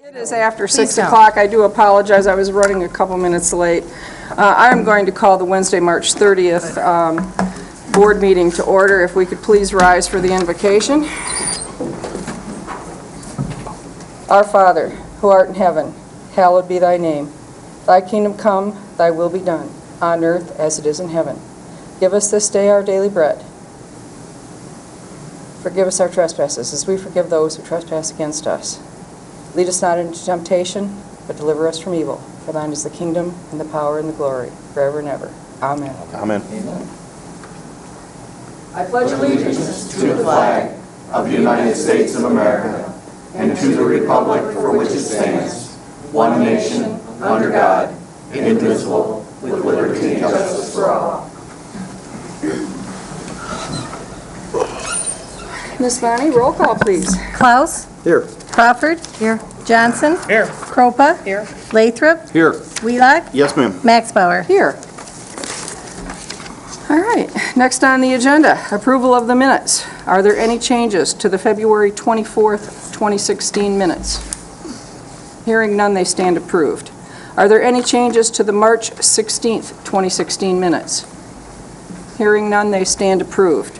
It is after 6 o'clock. I do apologize. I was running a couple minutes late. I am going to call the Wednesday, March 30th board meeting to order. If we could please rise for the invocation. Our Father, who art in heaven, hallowed be thy name. Thy kingdom come, thy will be done, on earth as it is in heaven. Give us this day our daily bread. Forgive us our trespasses, as we forgive those who trespass against us. Lead us not into temptation, but deliver us from evil. For thine is the kingdom, and the power, and the glory, forever and ever. Amen. Amen. I pledge allegiance to the flag of the United States of America and to the republic for which it stands, one nation, under God, indivisible, with liberty and justice for all. Ms. Bonnie, roll call, please. Klaus? Here. Crawford? Here. Johnson? Here. Kropa? Here. Lathrop? Here. Wheelock? Yes, ma'am. Maxbauer? Here. All right, next on the agenda, approval of the minutes. Are there any changes to the February 24th, 2016 minutes? Hearing none, they stand approved. Are there any changes to the March 16th, 2016 minutes? Hearing none, they stand approved.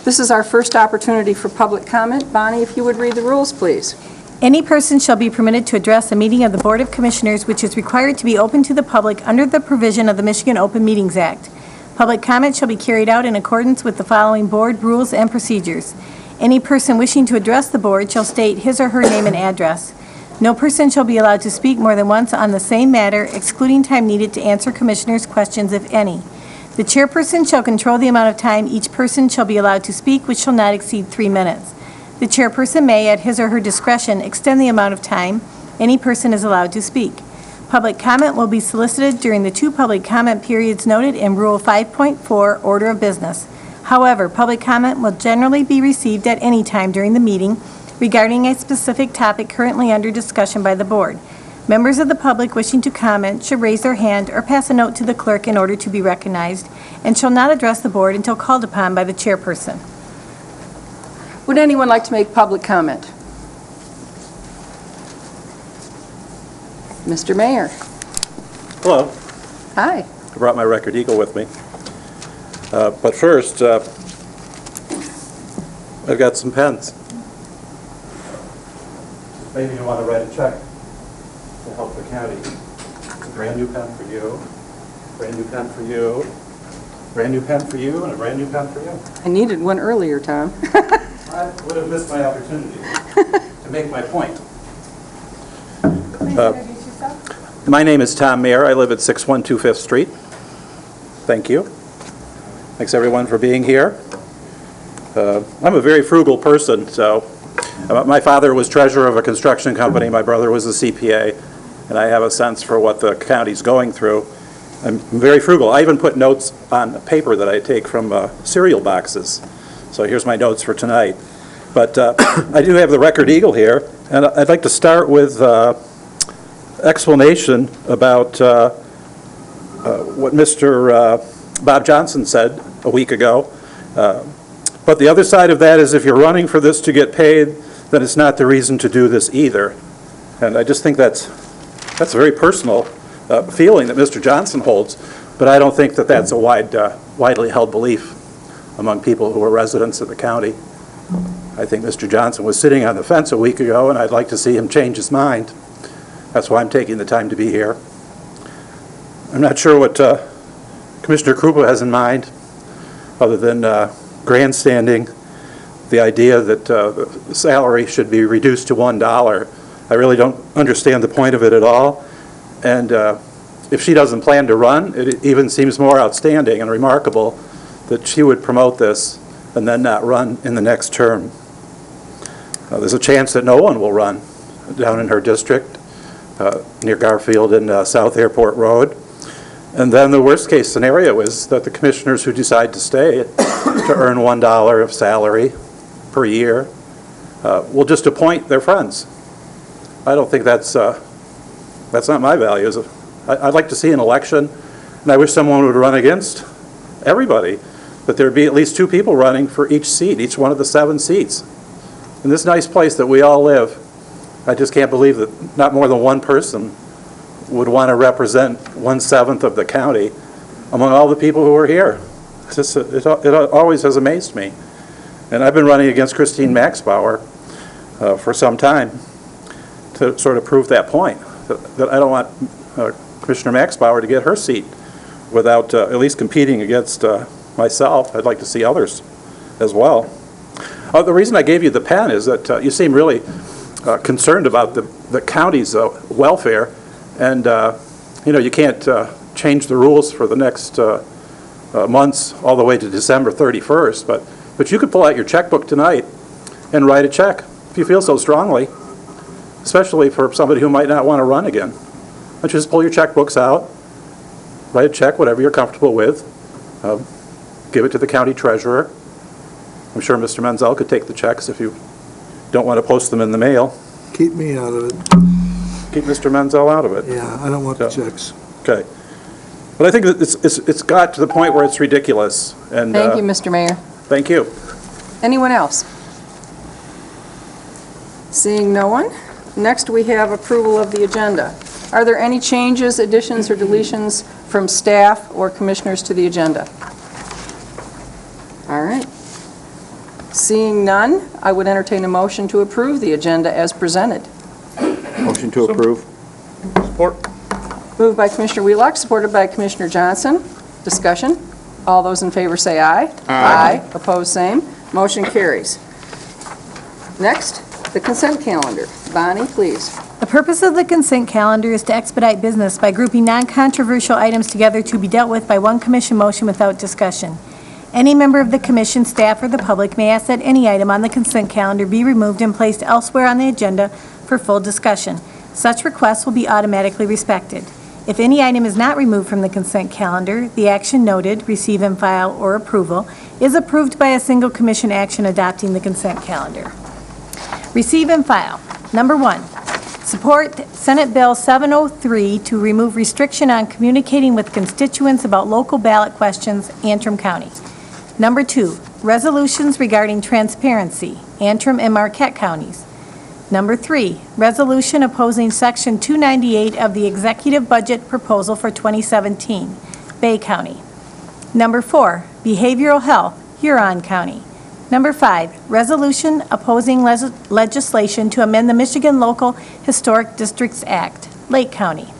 This is our first opportunity for public comment. Bonnie, if you would read the rules, please. Any person shall be permitted to address a meeting of the Board of Commissioners which is required to be open to the public under the provision of the Michigan Open Meetings Act. Public comment shall be carried out in accordance with the following board rules and procedures. Any person wishing to address the board shall state his or her name and address. No person shall be allowed to speak more than once on the same matter, excluding time needed to answer commissioners' questions, if any. The chairperson shall control the amount of time each person shall be allowed to speak, which shall not exceed 3 minutes. The chairperson may, at his or her discretion, extend the amount of time any person is allowed to speak. Public comment will be solicited during the 2 public comment periods noted in Rule 5.4, Order of Business. However, public comment will generally be received at any time during the meeting regarding a specific topic currently under discussion by the board. Members of the public wishing to comment should raise their hand or pass a note to the clerk in order to be recognized and shall not address the board until called upon by the chairperson. Would anyone like to make public comment? Mr. Mayor. Hello. Hi. I brought my record eagle with me. But first, I've got some pens. Maybe you want to write a check to help the county. It's a brand new pen for you, brand new pen for you, brand new pen for you, and a brand new pen for you. I needed one earlier, Tom. I would have missed my opportunity to make my point. My name is Tom Mayer. I live at 612 Fifth Street. Thank you. Thanks everyone for being here. I'm a very frugal person, so my father was treasurer of a construction company. My brother was a CPA, and I have a sense for what the county's going through. I'm very frugal. I even put notes on paper that I take from cereal boxes. So here's my notes for tonight. But I do have the record eagle here, and I'd like to start with explanation about what Mr. Bob Johnson said a week ago. But the other side of that is if you're running for this to get paid, then it's not the reason to do this either. And I just think that's a very personal feeling that Mr. Johnson holds, but I don't think that that's a widely held belief among people who are residents of the county. I think Mr. Johnson was sitting on the fence a week ago, and I'd like to see him change his mind. That's why I'm taking the time to be here. I'm not sure what Commissioner Krupa has in mind, other than grandstanding the idea that the salary should be reduced to $1. I really don't understand the point of it at all. And if she doesn't plan to run, it even seems more outstanding and remarkable that she would promote this and then not run in the next term. There's a chance that no one will run down in her district, near Garfield and South Airport Road. And then the worst case scenario is that the commissioners who decide to stay to earn $1 of salary per year will just appoint their friends. I don't think that's not my values. I'd like to see an election, and I wish someone would run against everybody, but there'd be at least 2 people running for each seat, each one of the 7 seats. In this nice place that we all live, I just can't believe that not more than one person would want to represent 1/7 of the county among all the people who are here. It's just, it always has amazed me. And I've been running against Christine Maxbauer for some time to sort of prove that point, that I don't want Commissioner Maxbauer to get her seat without at least competing against myself. I'd like to see others as well. The reason I gave you the pen is that you seem really concerned about the county's welfare, and you can't change the rules for the next months all the way to December 31st, but you could pull out your checkbook tonight and write a check if you feel so strongly, especially for somebody who might not want to run again. Why don't you just pull your checkbooks out, write a check, whatever you're comfortable with, give it to the county treasurer. I'm sure Mr. Menzel could take the checks if you don't want to post them in the mail. Keep me out of it. Keep Mr. Menzel out of it. Yeah, I don't want the Yeah. checks. Okay. But I think that it's got to the point where it's ridiculous. And Thank you, Mr. Mayor. Thank you. Anyone else? Seeing no one, next we have approval of the agenda. Are there any changes, additions, or deletions from staff or commissioners to the agenda? All right. Seeing none, I would entertain a motion to approve the agenda as presented. Motion to approve. Support. Moved by Commissioner Wheelock, supported by Commissioner Johnson. Discussion? All those in favor say aye. Aye. Opposed, same. Motion carries. Next, the consent calendar. Bonnie, please. The purpose of the consent calendar is to expedite business by grouping non-controversial items together to be dealt with by one commission motion without discussion. Any member of the commission, staff, or the public may ask that any item on the consent calendar be removed and placed elsewhere on the agenda for full discussion. Such requests will be automatically respected. If any item is not removed from the consent calendar, the action noted, receive and file, or approval, is approved by a single commission action adopting the consent calendar. Receive and file. Number 1, support Senate Bill 703 to remove restriction on communicating with constituents about local ballot questions, Antrim County. Number 2, resolutions regarding transparency, Antrim and Marquette counties. Number 3, resolution opposing Section 298 of the Executive Budget Proposal for 2017, Bay County. Number 4, behavioral health, Huron County. Number 5, resolution opposing legislation to amend the Michigan Local Historic Districts Act, Lake County.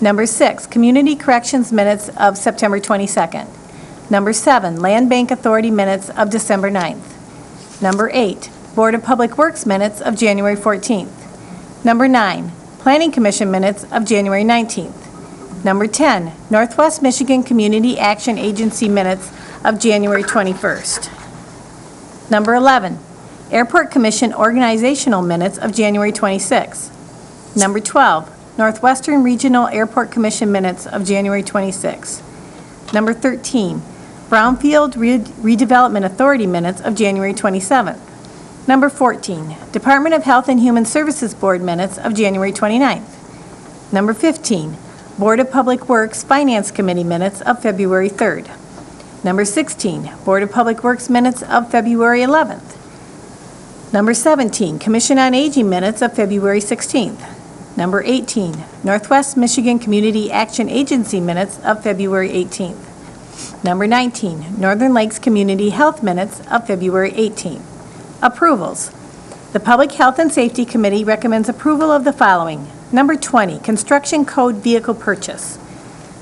Number 6, community corrections minutes of September 22nd. Number 7, Land Bank Authority minutes of December 9th. Number 8, Board of Public Works minutes of January 14th. Number 9, Planning Commission minutes of January 19th. Number 10, Northwest Michigan Community Action Agency minutes of January 21st. Number 11, Airport Commission organizational minutes of January 26th. Number 12, Northwestern Regional Airport Commission minutes of January 26th. Number 13, Brownfield Redevelopment Authority minutes of January 27th. Number 14, Department of Health and Human Services Board minutes of January 29th. Number 15, Board of Public Works Finance Committee minutes of February 3rd. Number 16, Board of Public Works minutes of February 11th. Number 17, Commission on Aging minutes of February 16th. Number 18, Northwest Michigan Community Action Agency minutes of February 18th. Number 19, Northern Lakes Community Health minutes of February 18th. Approvals. The Public Health and Safety Committee recommends approval of the following. Number 20, Construction Code Vehicle Purchase.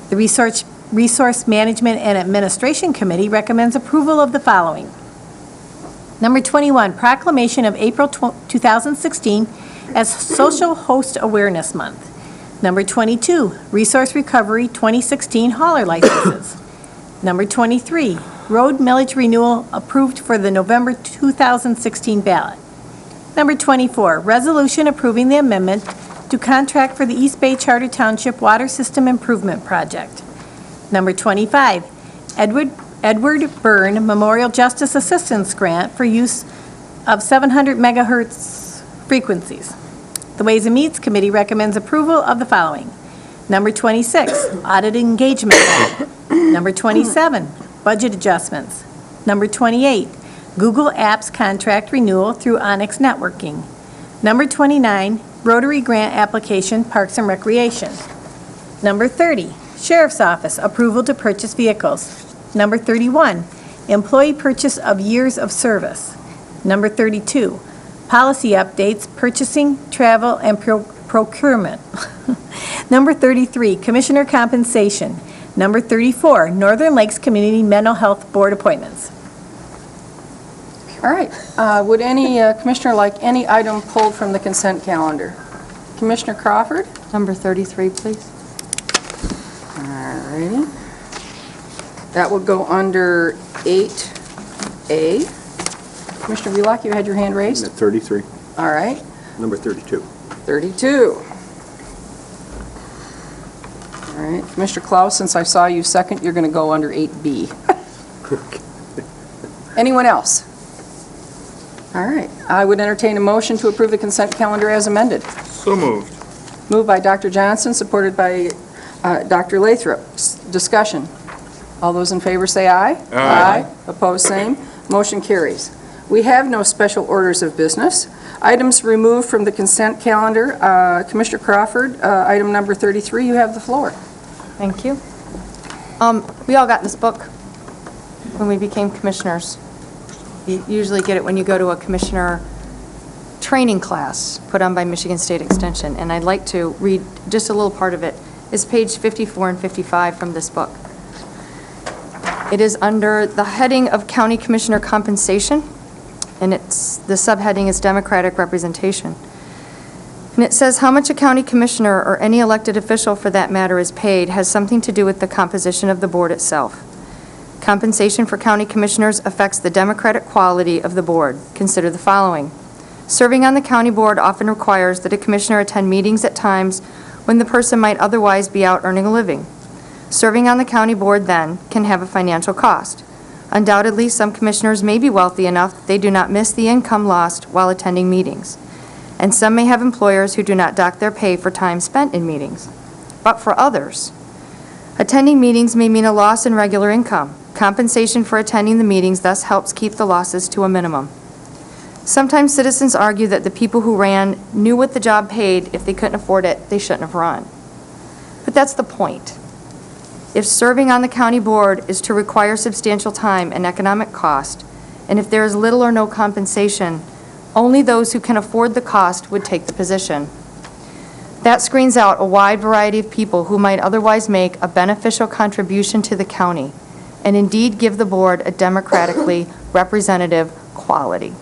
The Resource Management and Administration Committee recommends approval of the following. Number 21, Proclamation of April 2016 as Social Host Awareness Month. Number 22, Resource Recovery 2016 hauler licenses. Number 23, road millage renewal approved for the November 2016 ballot. Number 24, resolution approving the amendment to contract for the East Bay Charter Township Water System Improvement Project. Number 25, Edward Byrne Memorial Justice Assistance Grant for use of 700 megahertz frequencies. The Ways and Means Committee recommends approval of the following. Number 26, audit engagement. Number 27, budget adjustments. Number 28, Google Apps contract renewal through Onyx Networking. Number 29, Rotary Grant Application, Parks and Recreation. Number 30, Sheriff's Office, Approval to Purchase Vehicles. Number 31, Employee Purchase of Years of Service. Number 32, Policy Updates, Purchasing, Travel, and Procurement. Number 33, Commissioner Compensation. Number 34, Northern Lakes Community Mental Health Board Appointments. All right. Would any commissioner like any item pulled from the consent calendar? Commissioner Crawford? Number 33, please. All righty. That would go under 8A. Commissioner Wheelock, you had your hand raised? At 33, All right. number 32. 32. All right. Commissioner Klaus, since I saw you second, you're going to go under 8B. Anyone else? All right. I would entertain a motion to approve the consent calendar as amended. So moved. Moved by Dr. Johnson, supported by Dr. Lathrop. Discussion. All those in favor say aye. Aye. Opposed, same. Motion carries. We have no special orders of business. Items removed from the consent calendar. Commissioner Crawford, item number 33, you have the floor. Thank you. We all got this book when we became commissioners. You usually get it when you go to a commissioner training class put on by Michigan State Extension, and I'd like to read just a little part of it. It's page 54 and 55 from this book. It is under the heading of County Commissioner Compensation, and the subheading is Democratic Representation. And it says, how much a county commissioner or any elected official for that matter is paid has something to do with the composition of the board itself. Compensation for county commissioners affects the democratic quality of the board. Consider the following. Serving on the county board often requires that a commissioner attend meetings at times when the person might otherwise be out earning a living. Serving on the county board, then, can have a financial cost. Undoubtedly, some commissioners may be wealthy enough that they do not miss the income lost while attending meetings. And some may have employers who do not dock their pay for time spent in meetings. But for others, attending meetings may mean a loss in regular income. Compensation for attending the meetings thus helps keep the losses to a minimum. Sometimes citizens argue that the people who ran knew what the job paid. If they couldn't afford it, they shouldn't have run. But that's the point. If serving on the county board is to require substantial time and economic cost, and if there is little or no compensation, only those who can afford the cost would take the position. That screens out a wide variety of people who might otherwise make a beneficial contribution to the county, and indeed give the board a democratically representative quality.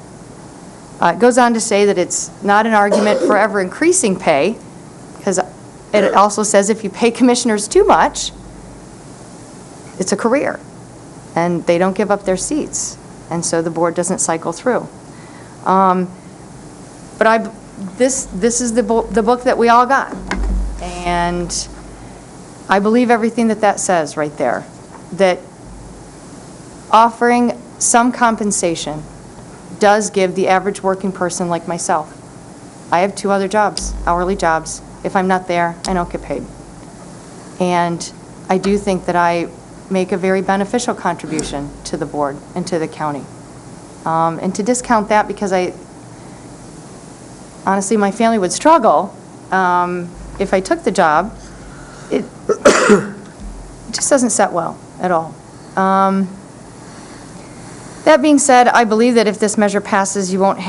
It goes on to say that it's not an argument for ever increasing pay, because it also says if you pay commissioners too much, it's a career, and they don't give up their seats, and so the board doesn't cycle through. But this is the book that we all got, and I believe everything that says right there, that offering some compensation does give the average working person like myself. I have 2 other jobs, hourly jobs. If I'm not there, I don't get paid. And I do think that I make a very beneficial contribution to the board and to the county. And to discount that, because honestly, my family would struggle if I took the job, it just doesn't set well at all. That being said, I believe that if this measure passes, you won't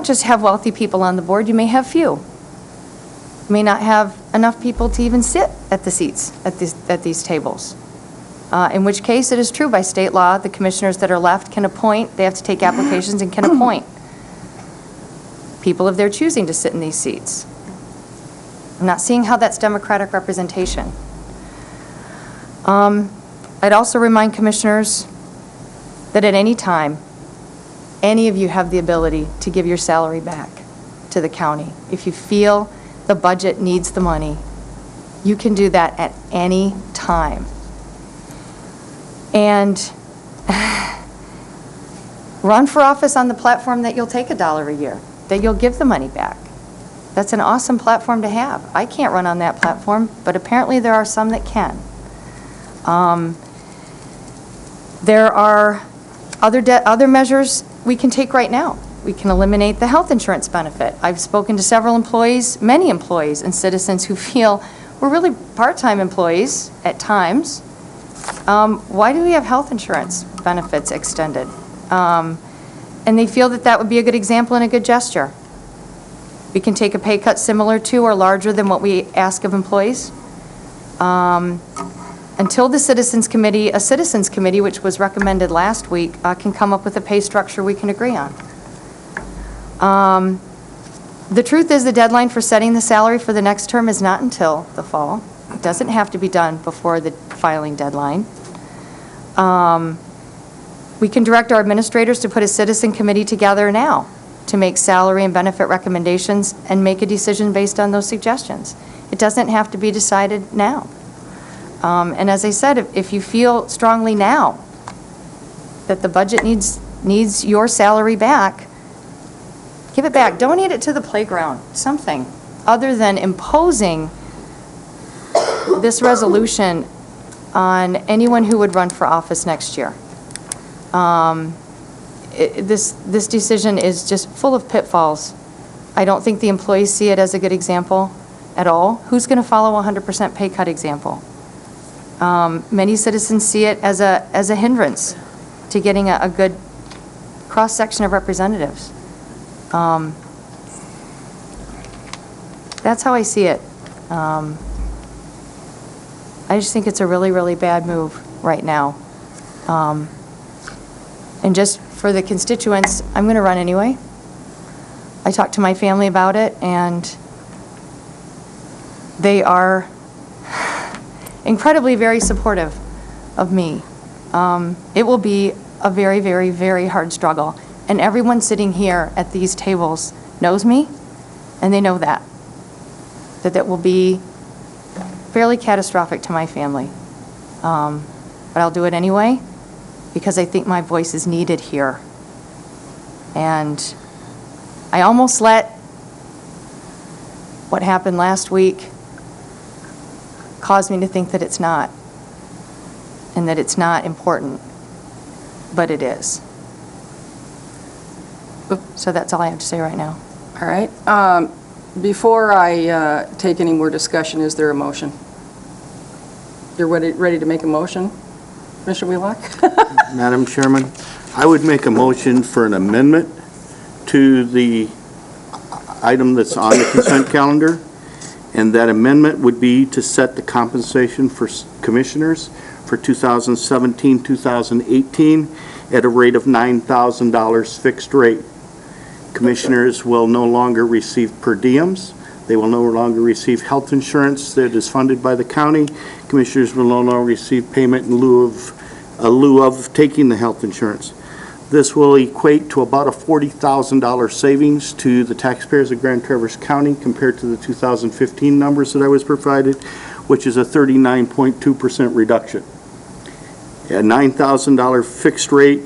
just have wealthy people on the board, you may have few. You may not have enough people to even sit at the seats at these tables. In which case, it is true by state law, the commissioners that are left can appoint, they have to take applications and can appoint people of their choosing to sit in these seats. I'm not seeing how that's democratic representation. I'd also remind commissioners that at any time, any of you have the ability to give your salary back to the county. If you feel the budget needs the money, you can do that at any time. And run for office on the platform that you'll take $1 a year, that you'll give the money back. That's an awesome platform to have. I can't run on that platform, but apparently there are some that can. There are other measures we can take right now. we can eliminate the health insurance benefit. I've spoken to several employees, many employees and citizens who feel we're really part-time employees at times. Why do we have health insurance benefits extended? And they feel that that would be a good example and a good gesture. We can take a pay cut similar to or larger than what we ask of employees. Until the Citizens Committee, a Citizens Committee, which was recommended last week, can come up with a pay structure we can agree on. The truth is, the deadline for setting the salary for the next term is not until the fall. It doesn't have to be done before the filing deadline. We can direct our administrators to put a citizen committee together now to make salary and benefit recommendations and make a decision based on those suggestions. It doesn't have to be decided now. And as I said, if you feel strongly now that the budget needs your salary back, give it back. Donate it to the playground, something other than imposing this resolution on anyone who would run for office next year. This decision is just full of pitfalls. I don't think the employees see it as a good example at all. Who's going to follow a 100% pay cut example? Many citizens see it as a hindrance to getting a good cross-section of representatives. That's how I see it. I just think it's a really, really bad move right now. And just for the constituents, I'm going to run anyway. I talked to my family about it, and they are incredibly very supportive of me. It will be a very, very, very hard struggle. And everyone sitting here at these tables knows me, and they know that will be fairly catastrophic to my family. But I'll do it anyway, because I think my voice is needed here. And I almost let what happened last week cause me to think that it's not, and that it's not important, but it is. So that's all I have to say right now. All right. Before I take any more discussion, is there a motion? You're ready to make a motion, Commissioner Wheelock? Madam Chairman, I would make a motion for an amendment to the item that's on the consent calendar, and that amendment would be to set the compensation for commissioners for 2017-2018 at a rate of $9,000 fixed rate. Commissioners will no longer receive per diems. They will no longer receive health insurance that is funded by the county. Commissioners will no longer receive payment in lieu of taking the health insurance. This will equate to about a $40,000 savings to the taxpayers of Grand Traverse County compared to the 2015 numbers that I was provided, which is a 39.2% reduction. A $9,000 fixed rate.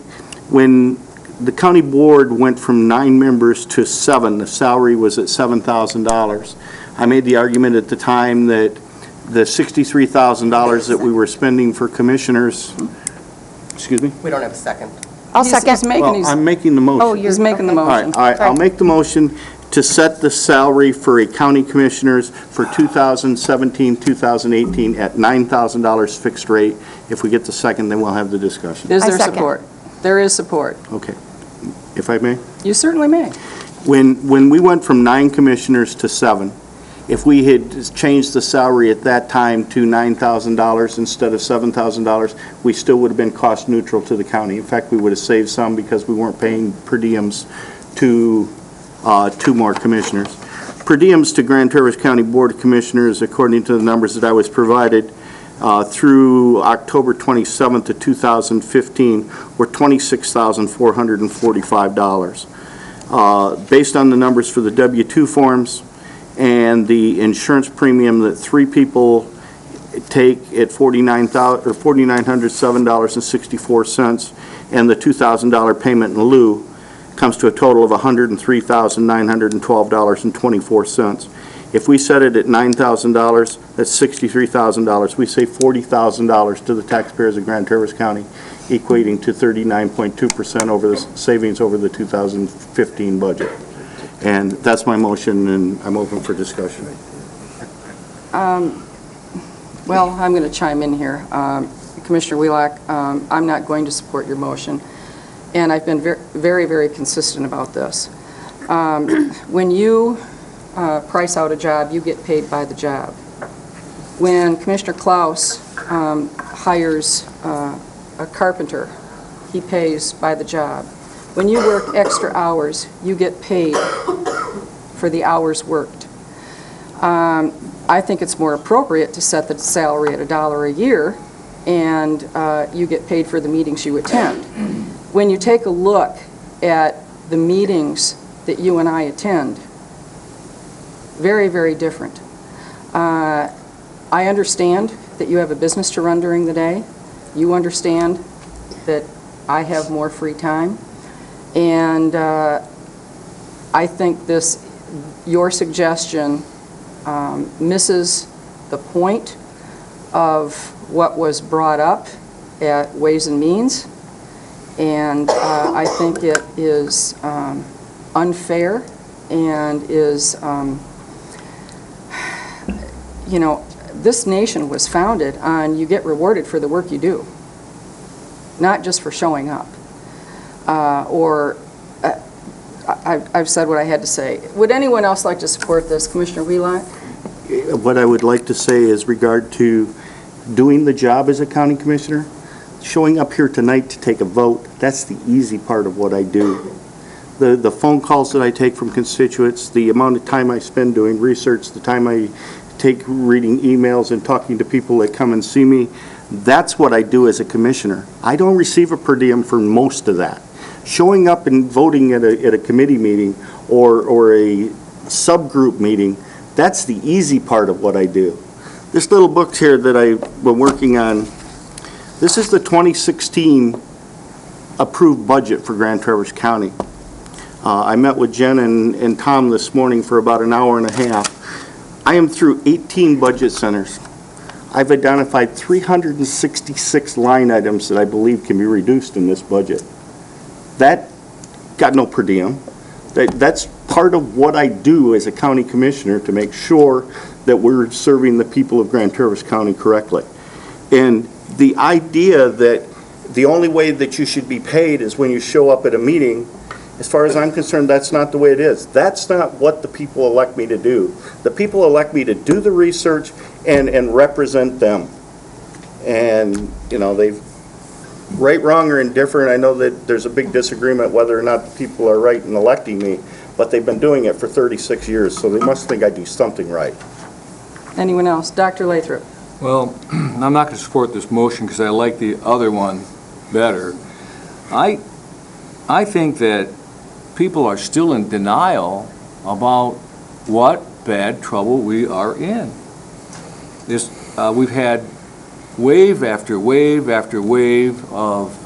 When the county board went from 9 members to 7, the salary was at $7,000. I made the argument at the time that the $63,000 that we were spending for commissioners, excuse me? We don't have a second. I'll second. He's making Well, his, I'm making the motion. Oh, you're he's making the okay. motion. All right, I'll make the motion to set the salary for a county commissioners for 2017-2018 at $9,000 fixed rate. If we get the second, then we'll have the discussion. Is I there second. support? There is support. Okay. If I may? You certainly may. When we went from 9 commissioners to 7, if we had changed the salary at that time to $9,000 instead of $7,000, we still would have been cost neutral to the county. In fact, we would have saved some because we weren't paying per diems to 2 more commissioners. Per diems to Grand Traverse County Board of Commissioners, according to the numbers that I was provided, through October 27th of 2015 were $26,445. Based on the numbers for the W-2 forms and the insurance premium that 3 people take at $4,907.64 and the $2,000 payment in lieu, comes to a total of $103,912.24. If we set it at $9,000, that's $63,000. We save $40,000 to the taxpayers of Grand Traverse County equating to 39.2% over the savings over the 2015 budget. And that's my motion, and I'm open for discussion. Well, I'm going to chime in here. Commissioner Wheelock, I'm not going to support your motion, and I've been very, very consistent about this. When you price out a job, you get paid by the job. When Commissioner Klaus hires a carpenter, he pays by the job. When you work extra hours, you get paid for the hours worked. I think it's more appropriate to set the salary at $1 a year, and you get paid for the meetings you attend. When you take a look at the meetings that you and I attend, very, very different. I understand that you have a business to run during the day. You understand that I have more free time. And I think your suggestion misses the point of what was brought up at Ways and Means. And I think it is unfair and is, you know, this nation was founded on you get rewarded for the work you do, not just for showing up. I've said what I had to say. Would anyone else like to support this? Commissioner Wheelock? What I would like to say is regard to doing the job as a county commissioner, showing up here tonight to take a vote, that's the easy part of what I do. The phone calls that I take from constituents, the amount of time I spend doing research, the time I take reading emails and talking to people that come and see me, that's what I do as a commissioner. I don't receive a per diem for most of that. Showing up and voting at a committee meeting or a subgroup meeting, that's the easy part of what I do. This little book here that I've been working on, this is the 2016 approved budget for Grand Traverse County. I met with Jen and Tom this morning for about an hour and a half. I am through 18 budget centers. I've identified 366 line items that I believe can be reduced in this budget. That got no per diem. That's part of what I do as a county commissioner to make sure that we're serving the people of Grand Traverse County correctly. And the idea that the only way that you should be paid is when you show up at a meeting, as far as I'm concerned, that's not the way it is. That's not what the people elect me to do. The people elect me to do the research and represent them. And, you know, they've, right, wrong, or indifferent, I know that there's a big disagreement whether or not the people are right in electing me, but they've been doing it for 36 years, so they must think I do something right. Anyone else? Dr. Lathrop? Well, I'm not going to support this motion because I like the other one better. I think that people are still in denial about what bad trouble we are in. We've had wave after wave after wave of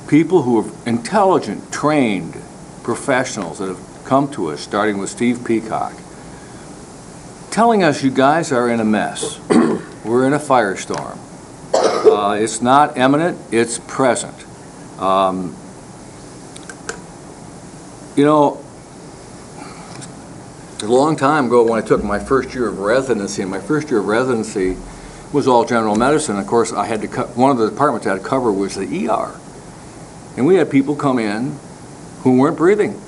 people who are intelligent, trained professionals that have come to us, starting with Steve Peacock, telling us you guys are in a mess. We're in a firestorm. It's not imminent, it's present. You know, a long time ago when I took my first year of residency, and my first year of residency was all general medicine. Of course, I had to one of the departments I had to cover was the ER. And we had people come in who weren't breathing.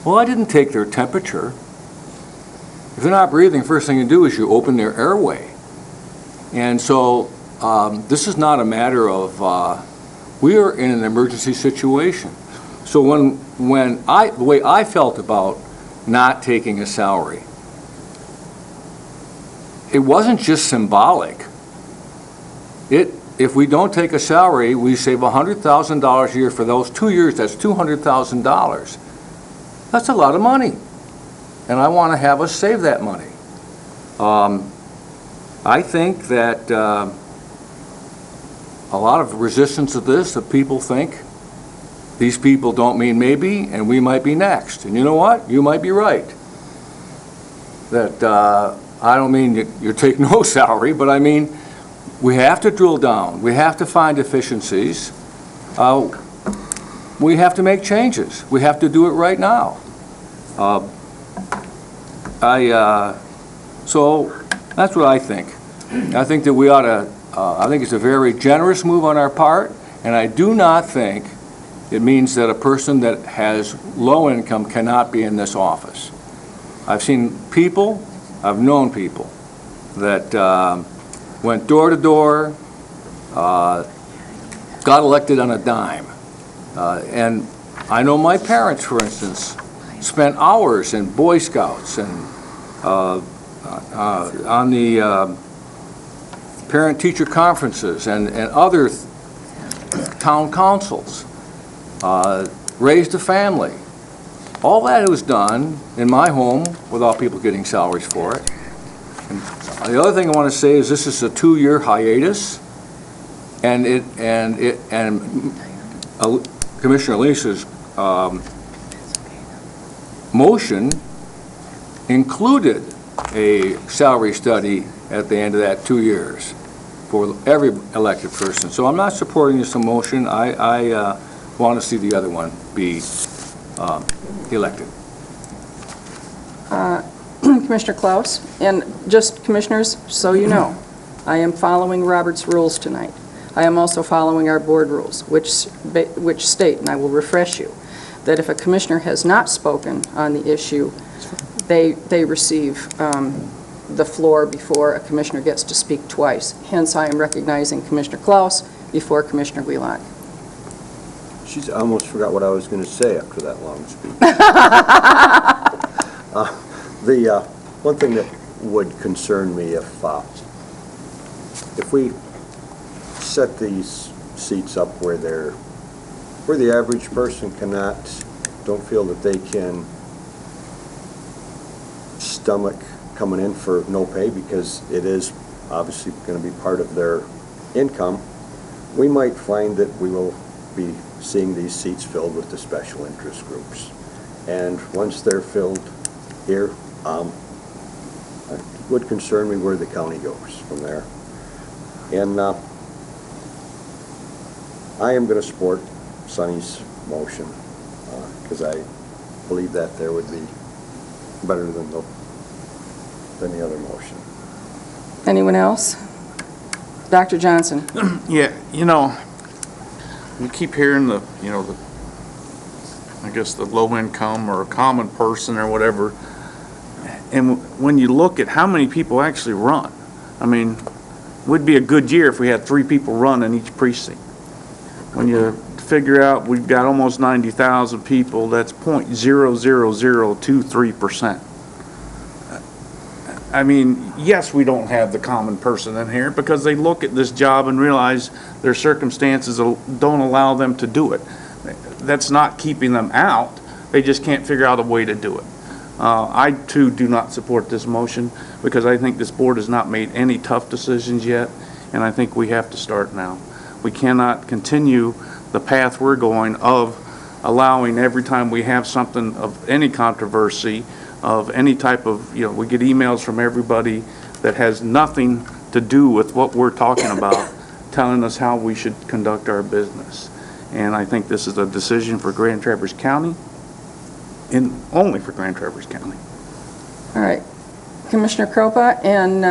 Well, I didn't take their temperature. If they're not breathing, first thing you do is you open their airway. And so this is not a matter of, we are in an emergency situation. So the way I felt about not taking a salary, it wasn't just symbolic. If we don't take a salary, we save $100,000 a year. For those 2 years, that's $200,000. That's a lot of money. And I want to have us save that money. I think that a lot of resistance to this, that people think these people don't mean maybe, and we might be next. And you know what? You might be right. That I don't mean you take no salary, but I mean We have to drill down. We have to find efficiencies. We have to make changes. We have to do it right now. So that's what I think. I think that we ought to, I think it's a very generous move on our part, and I do not think it means that a person that has low income cannot be in this office. I've seen people, I've known people that went door to door, got elected on a dime. And I know my parents, for instance, spent hours in Boy Scouts and on the parent-teacher conferences and other town councils, raised a family. All that was done in my home without people getting salaries for it. And the other thing I want to say is this is a 2-year hiatus, and Commissioner Elisa's motion included a salary study at the end of that 2 years for every elected person. So I'm not supporting this motion. I want to see the other one be elected. Commissioner Klaus, and just commissioners, so you know, I am following Robert's rules tonight. I am also following our board rules, which state, and I will refresh you, that if a commissioner has not spoken on the issue, they receive the floor before a commissioner gets to speak twice. Hence, I am recognizing Commissioner Klaus before Commissioner Wheelock. She's almost forgot what I was going to say after that long speech. The one thing that would concern me if we set these seats up where the average person don't feel that they can stomach coming in for no pay because it is obviously going to be part of their income, we might find that we will be seeing these seats filled with the special interest groups. And once they're filled here, it would concern me where the county goes from there. And I am going to support Sonny's motion because I believe that there would be better than the other motion. Anyone else? Dr. Johnson? Yeah, you keep hearing I guess the low income or a common person or whatever. And when you look at how many people actually run, I mean, it would be a good year if we had 3 people run in each precinct. When you figure out we've got almost 90,000 people, that's 0.00023%. I mean, yes, we don't have the common person in here because they look at this job and realize their circumstances don't allow them to do it. That's not keeping them out. They just can't figure out a way to do it. I, too, do not support this motion because I think this board has not made any tough decisions yet, and I think we have to start now. We cannot continue the path we're going of allowing every time we have something of any controversy, of any type of, we get emails from everybody that has nothing to do with what we're talking about, telling us how we should conduct our business. And I think this is a decision for Grand Traverse County, and only for Grand Traverse County. All right. Commissioner Kropa, and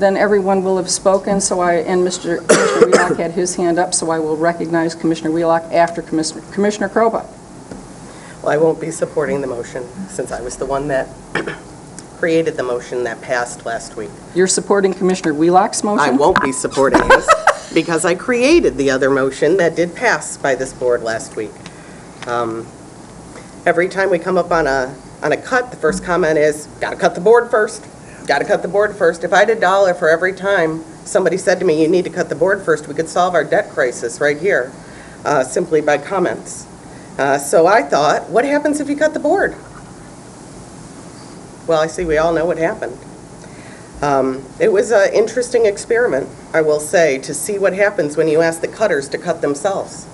then everyone will have spoken, and Commissioner Wheelock had his hand up, so I will recognize Commissioner Wheelock after Commissioner Kropa. Well, I won't be supporting the motion since I was the one that created the motion that passed last week. You're supporting Commissioner Wheelock's motion? I won't be supporting this because I created the other motion that did pass by this board last week. Every time we come up on a cut, the first comment is, gotta cut the board first. Gotta cut the board first. If I had $1 for every time somebody said to me, you need to cut the board first, we could solve our debt crisis right here, simply by comments. So I thought, what happens if you cut the board? Well, I see we all know what happened. It was an interesting experiment, I will say, to see what happens when you ask the cutters to cut themselves.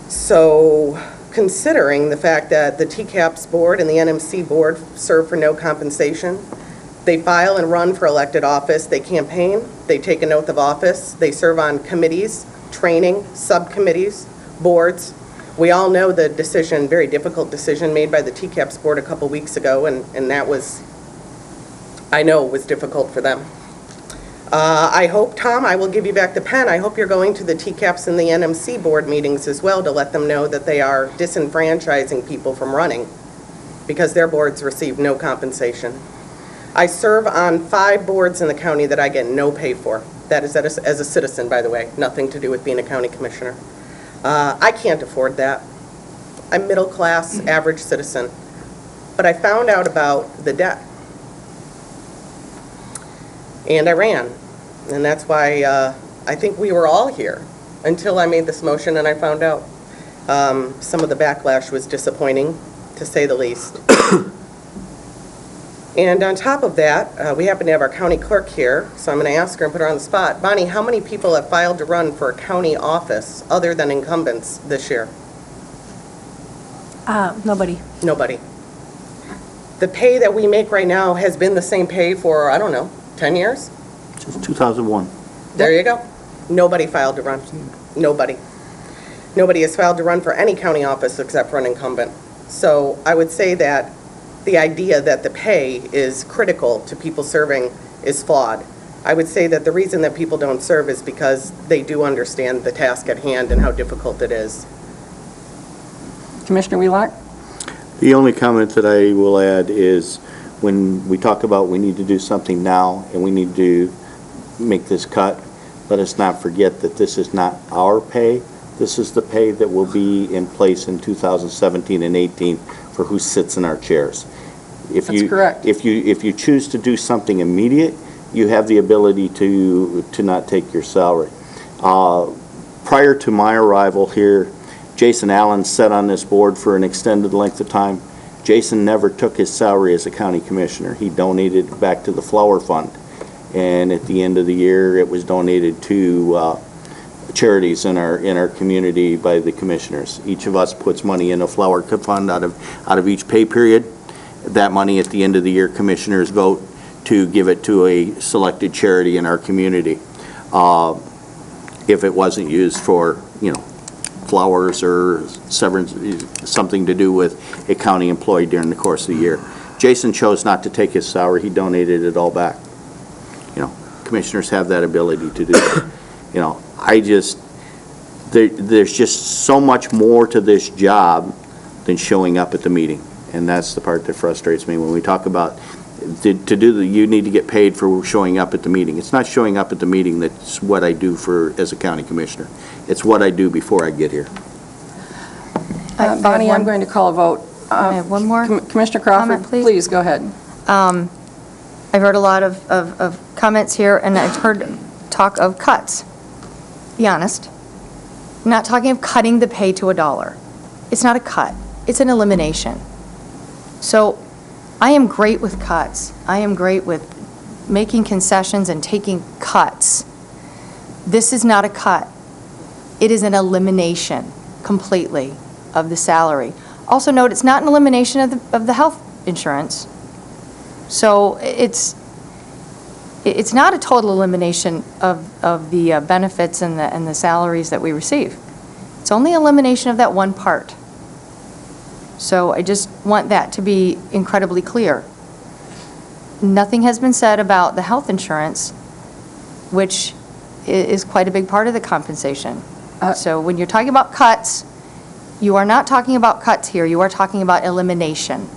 So, considering the fact that the TCAPS board and the NMC board serve for no compensation, They file and run for elected office, they campaign, they take an oath of office, they serve on committees, training, subcommittees, boards. We all know the decision, very difficult decision made by the TCAPS board a couple weeks ago, and that was, I know, was difficult for them. I hope, Tom, I will give you back the pen. I hope you're going to the TCAPS and the NMC board meetings as well to let them know that they are disenfranchising people from running because their boards receive no compensation. I serve on 5 boards in the county that I get no pay for. That is as a citizen, by the way, nothing to do with being a county commissioner. I can't afford that. I'm middle class, average citizen. But I found out about the debt. And I ran. And that's why I think we were all here until I made this motion and I found out. Some of the backlash was disappointing, to say the least. And on top of that, we happen to have our county clerk here, so I'm going to ask her and put her on the spot. Bonnie, how many people have filed to run for a county office other than incumbents this year? Nobody. Nobody. The pay that we make right now has been the same pay for, I don't know, 10 years? Since 2001. There you go. Nobody filed to run. Nobody. Nobody has filed to run for any county office except for an incumbent. So I would say that the idea that the pay is critical to people serving is flawed. I would say that the reason that people don't serve is because they do understand the task at hand and how difficult it is. Commissioner Wheelock? The only comment that I will add is when we talk about we need to do something now and we need to make this cut, let us not forget that this is not our pay. This is the pay that will be in place in 2017 and 18 for who sits in our chairs. If That's correct. If you choose to do something immediate, you have the ability to not take your salary. Prior to my arrival here, Jason Allen sat on this board for an extended length of time. Jason never took his salary as a county commissioner. He donated it back to the Flower Fund. And at the end of the year, it was donated to charities in our community by the commissioners. Each of us puts money in a flower fund out of each pay period. That money at the end of the year, commissioners vote to give it to a selected charity in our community. If it wasn't used for, flowers or severance, something to do with a county employee during the course of the year. Jason chose not to take his salary. He donated it all back. Commissioners have that ability to do that. There's just so much more to this job than showing up at the meeting. And that's the part that frustrates me when we talk about you need to get paid for showing up at the meeting. It's not showing up at the meeting that's what I do as a county commissioner. It's what I do before I get here. Bonnie, I'm going to call a vote. I have one more Commissioner Crawford, comment, please. please, go ahead. I've heard a lot of comments here, and I've heard talk of cuts. Be honest. I'm not talking of cutting the pay to $1. It's not a cut. It's an elimination. So I am great with cuts. I am great with making concessions and taking cuts. This is not a cut. It is an elimination completely of the salary. Also note, it's not an elimination of the health insurance. So it's not a total elimination of the benefits and the salaries that we receive. It's only elimination of that one part. So I just want that to be incredibly clear. Nothing has been said about the health insurance, which is quite a big part of the compensation. So when you're talking about cuts, you are not talking about cuts here. You are talking about elimination,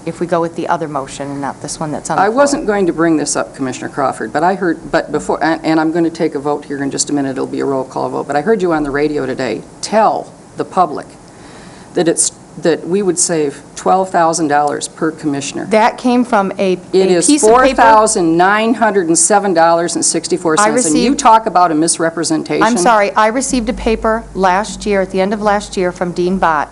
if we go with the other motion and not this one that's on the I floor. wasn't going to bring this up, Commissioner Crawford, but before, and I'm going to take a vote here in just a minute, it'll be a roll call vote, but I heard you on the radio today tell the public that we would save $12,000 per commissioner. That came from a It is piece of paper. $4,907.64. I And you received- talk about a misrepresentation. I'm sorry, I received a paper last year, at the end of last year, from Dean Bott,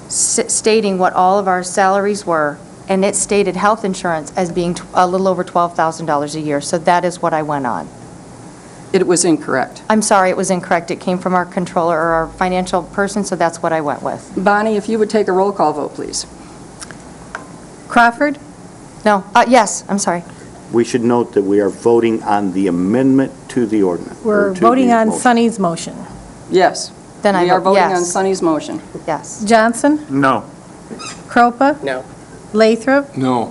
stating what all of our salaries were, and it stated health insurance as being a little over $12,000 a year, so that is what I went on. It was incorrect. I'm sorry, it was incorrect. It came from our controller or our financial person, so that's what I went with. Bonnie, if you would take a roll call vote, please. Crawford, No, yes, I'm sorry. We should note that we are voting on the amendment to the ordinance. or We're to voting the on motion. Sonny's motion. Yes. Then I We are vote voting on yes. Sonny's motion. Yes. Johnson? No. Cropa? No. Lathrop? No.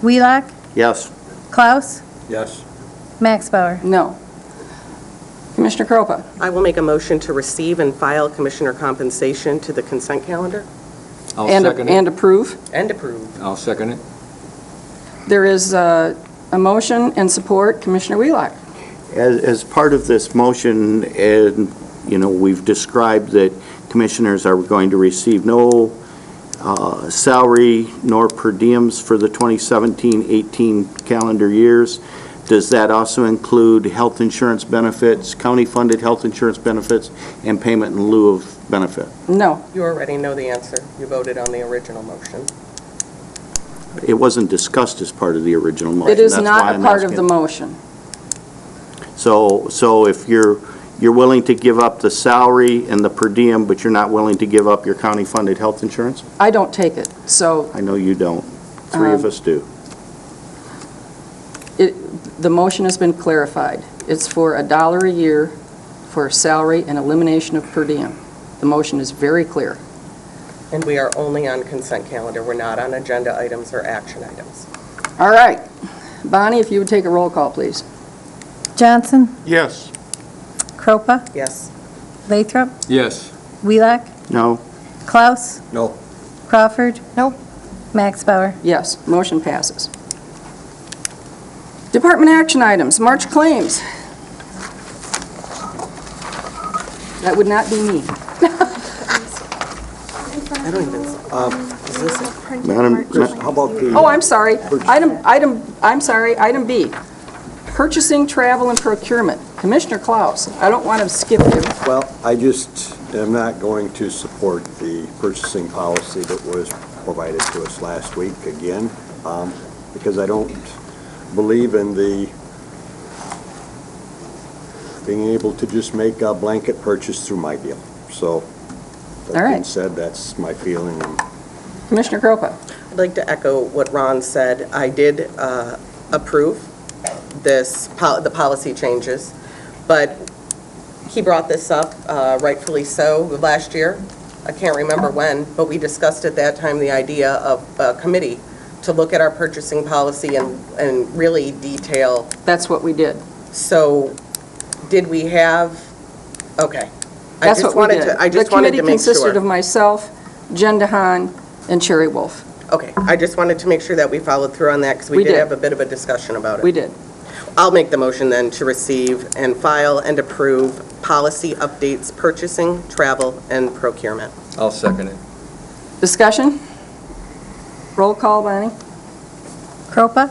Wheelock? Yes. Klaus? Yes. Max Bauer? No. Commissioner Cropa? I will make a motion to receive and file commissioner compensation to the consent calendar I'll And second and it. approve. and approve. I'll second it. There is a motion and support. Commissioner Wheelock? As part of this motion, and, you know, we've described that commissioners are going to receive no salary nor per diems for the 2017-18 calendar years. Does that also include health insurance benefits, county-funded health insurance benefits, and payment in lieu of benefit? No. You already know the answer. You voted on the original motion. It wasn't discussed as part of the original motion. It is That's why not a I'm part of asking. the motion. So if you're willing to give up the salary and the per diem, but you're not willing to give up your county-funded health insurance? I don't take it, so I know you don't. Three of us do. the motion has been clarified. It's for $1 a year for salary and elimination of per diem. The motion is very clear. And we are only on consent calendar. We're not on agenda items or action items. All right. Bonnie, if you would take a roll call, please. Johnson? Yes. Cropa? Yes. Lathrop? Yes. Wheelock? No? Klaus? No. Crawford? No. Max Bauer? Yes, motion passes. Department action items, March claims. That would not be me. I don't even, is this it? Madam, How about the? Oh, I'm sorry. Item B, purchasing, travel, and procurement. Commissioner Klaus, I don't want to skip you. Well, I just am not going to support the purchasing policy that was provided to us last week again, because I don't believe in the being able to just make a blanket purchase through my deal. So, All that being right. said, that's my feeling. Commissioner Cropa. I'd like to echo what Ron said. I did approve the policy changes, but he brought this up, rightfully so, last year. I can't remember when, but we discussed at that time the idea of a committee to look at our purchasing policy and really detail. That's what we did. So, did we have, okay. That's what we did. I just wanted to make The committee consisted sure. of myself, Jen DeHaan, and Sherry Wolf. Okay, I just wanted to make sure that we followed through on that, because we We did did. have a bit of a discussion about it. We did. I'll make the motion then to receive and file and approve policy updates, purchasing, travel, and procurement. I'll second it. Discussion? Roll call, Bonnie? Cropa?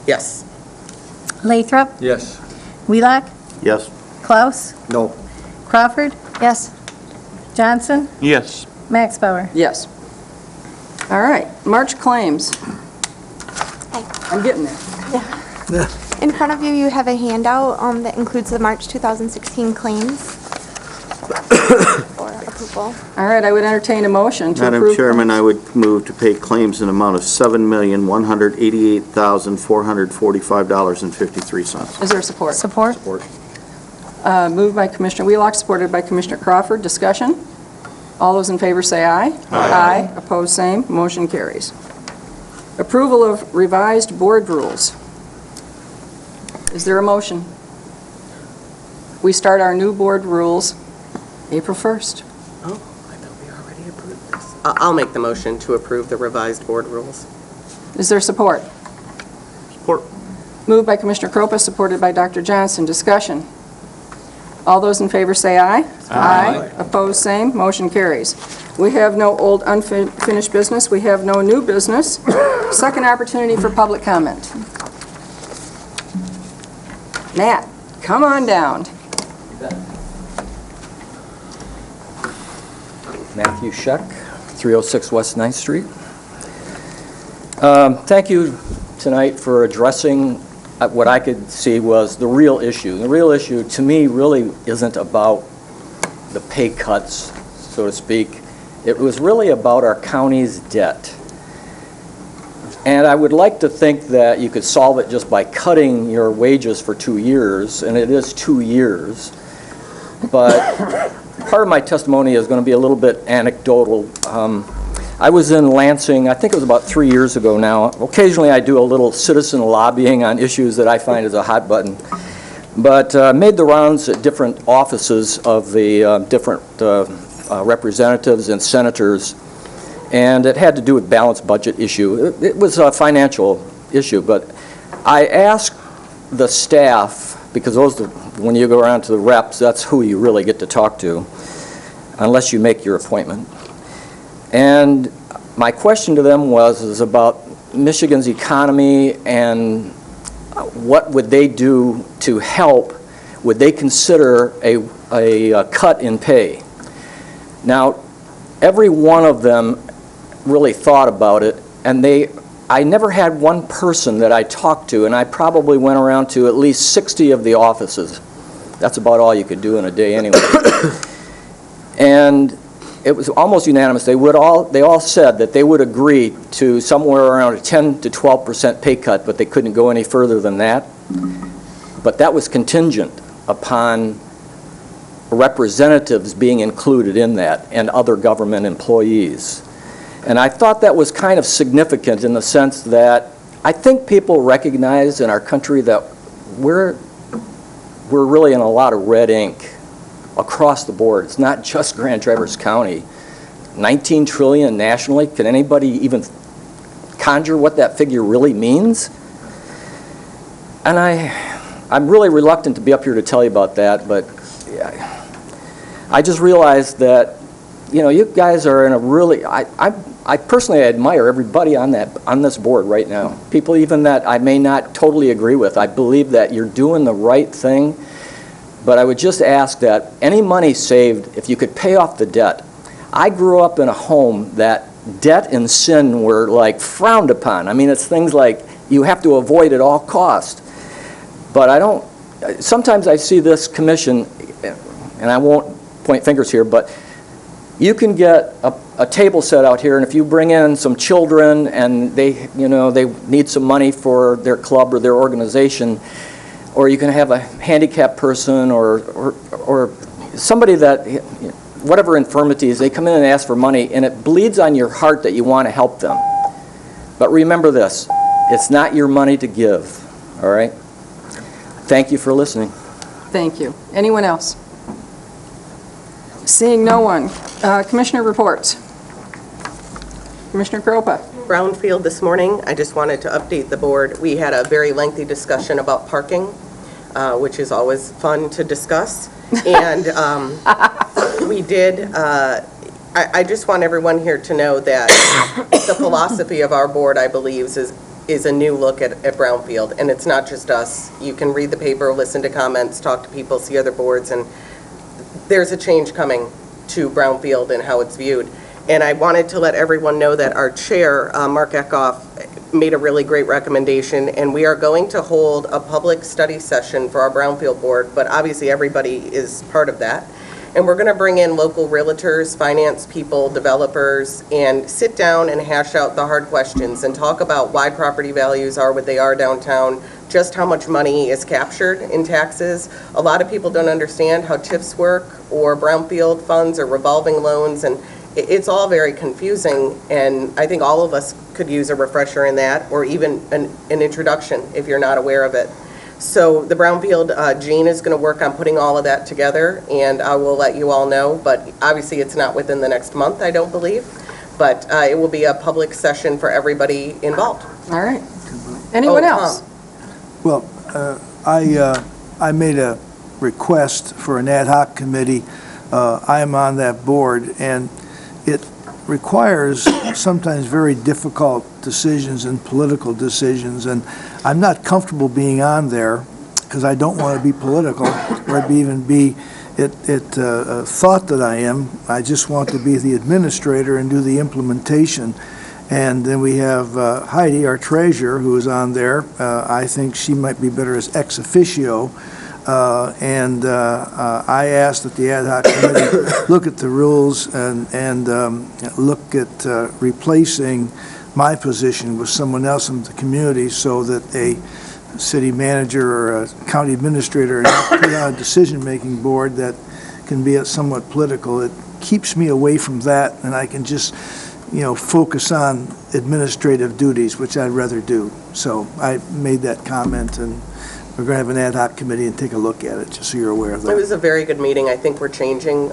Yes. Lathrop? Yes. Wheelock? yes? Klaus? No. Crawford? Yes. Johnson? Yes. Max Bauer? Yes. All right, March claims. I'm getting there. In front of you, you have a handout that includes the March 2016 claims for approval. All right, I would entertain a motion to approve. Madam Chairman, claims. I would move to pay claims in amount of $7,188,445.53. Is there support? Support? Moved by Commissioner Wheelock, supported by Commissioner Crawford. Discussion? All those in favor say aye. Aye. Opposed, same. Motion carries. Approval of revised board rules. Is there a motion? We start our new board rules April 1st. Oh, I thought we already approved this. I'll make the motion to approve the revised board rules. Is there support? Support. Moved by Commissioner Cropa, supported by Dr. Johnson. Discussion? All those in favor say aye. Aye. Opposed, same. Motion carries. We have no old unfinished business. We have no new business. Second opportunity for public comment. Matt, come on down. Matthew Scheck, 306 West 9th Street. Thank you tonight for addressing what I could see was the real issue. The real issue, to me, really isn't about the pay cuts, so to speak. It was really about our county's debt. And I would like to think that you could solve it just by cutting your wages for 2 years, and it is 2 years. But part of my testimony is going to be a little bit anecdotal. I was in Lansing, I think it was about 3 years ago now. Occasionally I do a little citizen lobbying on issues that I find is a hot button. But made the rounds at different offices of the different representatives and senators, and it had to do with balanced budget issue. It was a financial issue, but I asked the staff, because when you go around to the reps, that's who you really get to talk to, unless you make your appointment. And my question to them was about Michigan's economy and what would they do to help. Would they consider a cut in pay? Now, every one of them really thought about it, and I never had one person that I talked to, and I probably went around to at least 60 of the offices. That's about all you could do in a day anyway. And it was almost unanimous. They all said that they would agree to somewhere around a 10 to 12% pay cut, but they couldn't go any further than that. But that was contingent upon representatives being included in that and other government employees. And I thought that was kind of significant in the sense that I think people recognize in our country that we're really in a lot of red ink across the board. It's not just Grand Traverse County. 19 trillion nationally. Can anybody even conjure what that figure really means? And I'm really reluctant to be up here to tell you about that, but I just realized that, you guys are in a really, I personally admire everybody on this board right now. People even that I may not totally agree with. I believe that you're doing the right thing, but I would just ask that any money saved, if you could pay off the debt. I grew up in a home that debt and sin were like frowned upon. I mean, it's things like you have to avoid at all cost. But sometimes I see this commission, and I won't point fingers here, but you can get a table set out here, and if you bring in some children and they need some money for their club or their organization, or you can have a handicapped person or somebody that, whatever infirmities, they come in and ask for money, and it bleeds on your heart that you want to help them. But remember this, it's not your money to give, all right? Thank you for listening. Thank you. Anyone else? Seeing no one. Commissioner reports. Commissioner Kropa. Brownfield this morning, I just wanted to update the board. We had a very lengthy discussion about parking, which is always fun to discuss. And we did, I just want everyone here to know that the philosophy of our board, I believe, is a new look at Brownfield. And it's not just us. You can read the paper, listen to comments, talk to people, see other boards, and there's a change coming to Brownfield and how it's viewed. And I wanted to let everyone know that our chair, Mark Eckhoff, made a really great recommendation, and we are going to hold a public study session for our Brownfield board, but obviously everybody is part of that. And we're going to bring in local realtors, finance people, developers, and sit down and hash out the hard questions and talk about why property values are what they are downtown, just how much money is captured in taxes. A lot of people don't understand how TIFs work or Brownfield funds or revolving loans, and it's all very confusing, and I think all of us could use a refresher in that, or even an introduction if you're not aware of it. So the Brownfield, Jean is going to work on putting all of that together, and I will let you all know, but obviously it's not within the next month, I don't believe, but it will be a public session for everybody involved. All right. Anyone else? Well, I made a request for an ad hoc committee. I'm on that board, and it requires sometimes very difficult decisions and political decisions, and I'm not comfortable being on there because I don't want to be political or even be thought that I am. I just want to be the administrator and do the implementation. And then we have Heidi, our treasurer, who is on there. I think she might be better as ex officio. And I asked that the ad hoc committee look at the rules and look at replacing my position with someone else in the community so that a city manager or a county administrator are not put on a decision-making board that can be somewhat political. It keeps me away from that, and I can just, focus on administrative duties, which I'd rather do. So I made that comment, and we're going to have an ad hoc committee and take a look at it, just so you're aware of It that. was a very good meeting. I think we're changing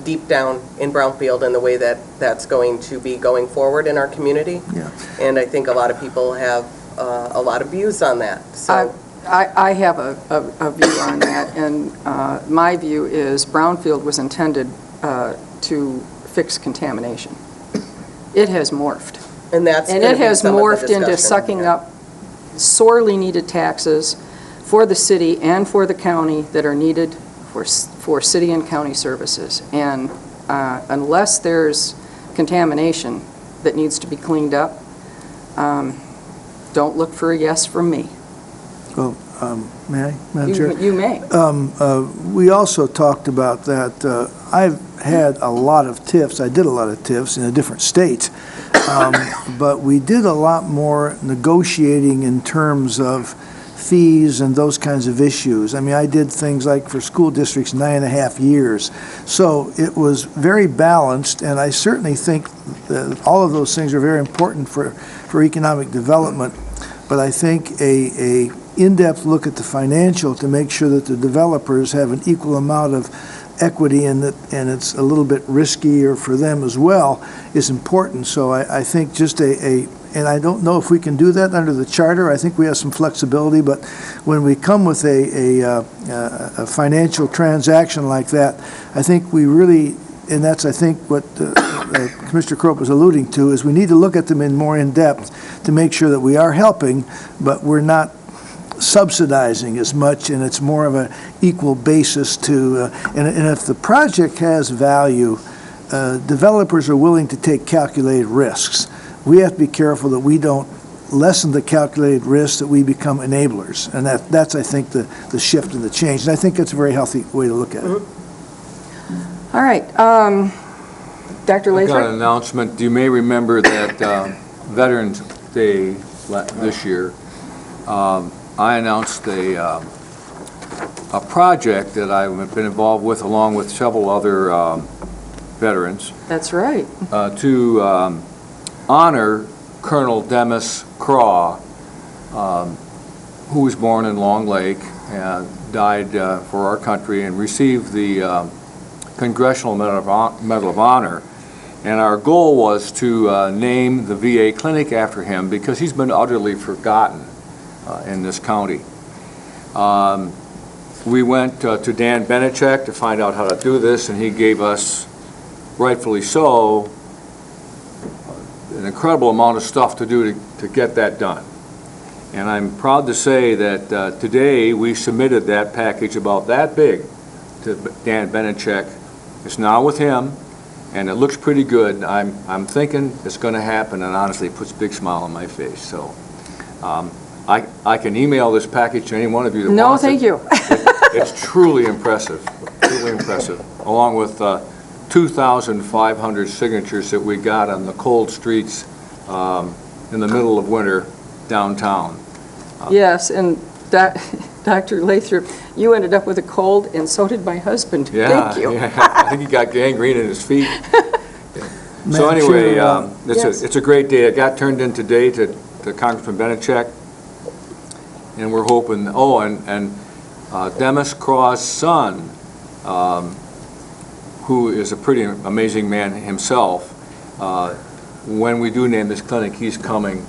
deep down in Brownfield and the way that that's going to be going forward in our community. Yeah. And I think a lot of people have a lot of views on that, so. I have a view on that, and my view is Brownfield was intended to fix contamination. It has morphed. And that's And gonna it be has some of the morphed into discussion. sucking up sorely needed taxes for the city and for the county that are needed for city and county services. And unless there's contamination that needs to be cleaned up, don't look for a yes from me. Well, may I, Madam Chair? You may. We also talked about that, I've had a lot of TIFs, I did a lot of TIFs in a different state, but we did a lot more negotiating in terms of fees and those kinds of issues. I mean, I did things like for school districts 9.5 years. So it was very balanced, and I certainly think that all of those things are very important for economic development. But I think a in-depth look at the financial to make sure that the developers have an equal amount of equity in it, and it's a little bit riskier for them as well, is important. So I think just and I don't know if we can do that under the charter. I think we have some flexibility, but when we come with a financial transaction like that, I think we really, and that's, I think, what Commissioner Crope was alluding to, is we need to look at them more in depth to make sure that we are helping, but we're not subsidizing as much, and it's more of an equal basis to, and if the project has value, developers are willing to take calculated risks. We have to be careful that we don't lessen the calculated risk, that we become enablers, and that's, I think, the shift and the change, and I think that's a very healthy way to look at it. All right. Dr. I've got an Lathrop? announcement. You may remember that Veterans Day this year, I announced a project that I've been involved with, along with several other veterans, That's right. to honor Colonel Demis Craw, who was born in Long Lake and died for our country and received the Congressional Medal of Honor. And our goal was to name the VA clinic after him because he's been utterly forgotten in this county. We went to Dan Benechek to find out how to do this, and he gave us, rightfully so, an incredible amount of stuff to do to get that done. And I'm proud to say that today we submitted that package about that big to Dan Benechek. It's now with him, and it looks pretty good. I'm thinking it's going to happen, and honestly, it puts a big smile on my face. So I can email this package to any one of you that No, wants it. thank you. It's truly impressive, along with 2,500 signatures that we got on the cold streets in the middle of winter downtown. Yes, and Dr. Lathrop, you ended up with a cold, and so did my husband. Yeah, Thank you. yeah. I think he got gangrene in his feet. So Madam anyway, Chair, yes. it's a great day. It got turned in today to Congressman Benechek, and we're hoping, and Demis Craw's son, who is a pretty amazing man himself, when we do name this clinic, he's coming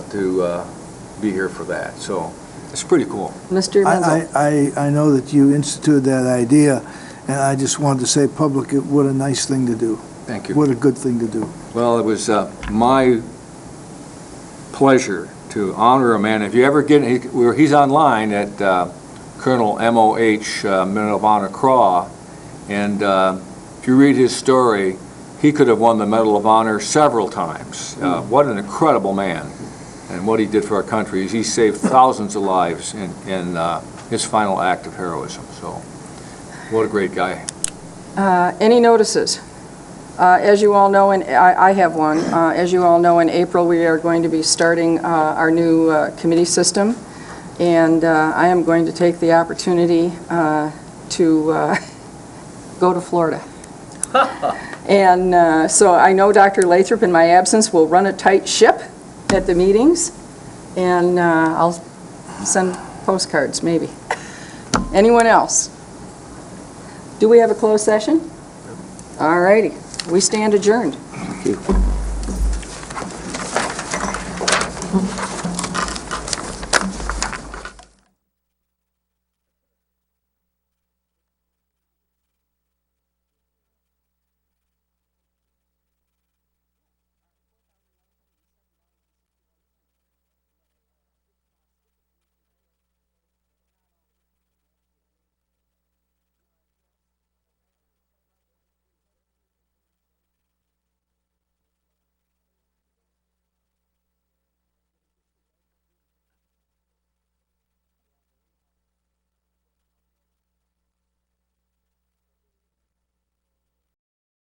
to be here for that. So it's pretty cool. Mr. Menzel. I know that you instituted that idea, and I just wanted to say publicly, what a nice thing to do. Thank you. What a good thing to do. Well, it was my pleasure to honor a man. If you ever get, he's online at Colonel M.O.H. Medal of Honor Craw, and if you read his story, he could have won the Medal of Honor several times. What an incredible man, and what he did for our country is he saved thousands of lives in his final act of heroism. So, what a great guy. Any notices? As you all know, and I have one, as you all know, in April, we are going to be starting our new committee system, and I am going to take the opportunity to go to Florida. And so I know Dr. Lathrop, in my absence, will run a tight ship at the meetings, and I'll send postcards, maybe. Anyone else? Do we have a closed session? All righty. We stand adjourned. Thank you.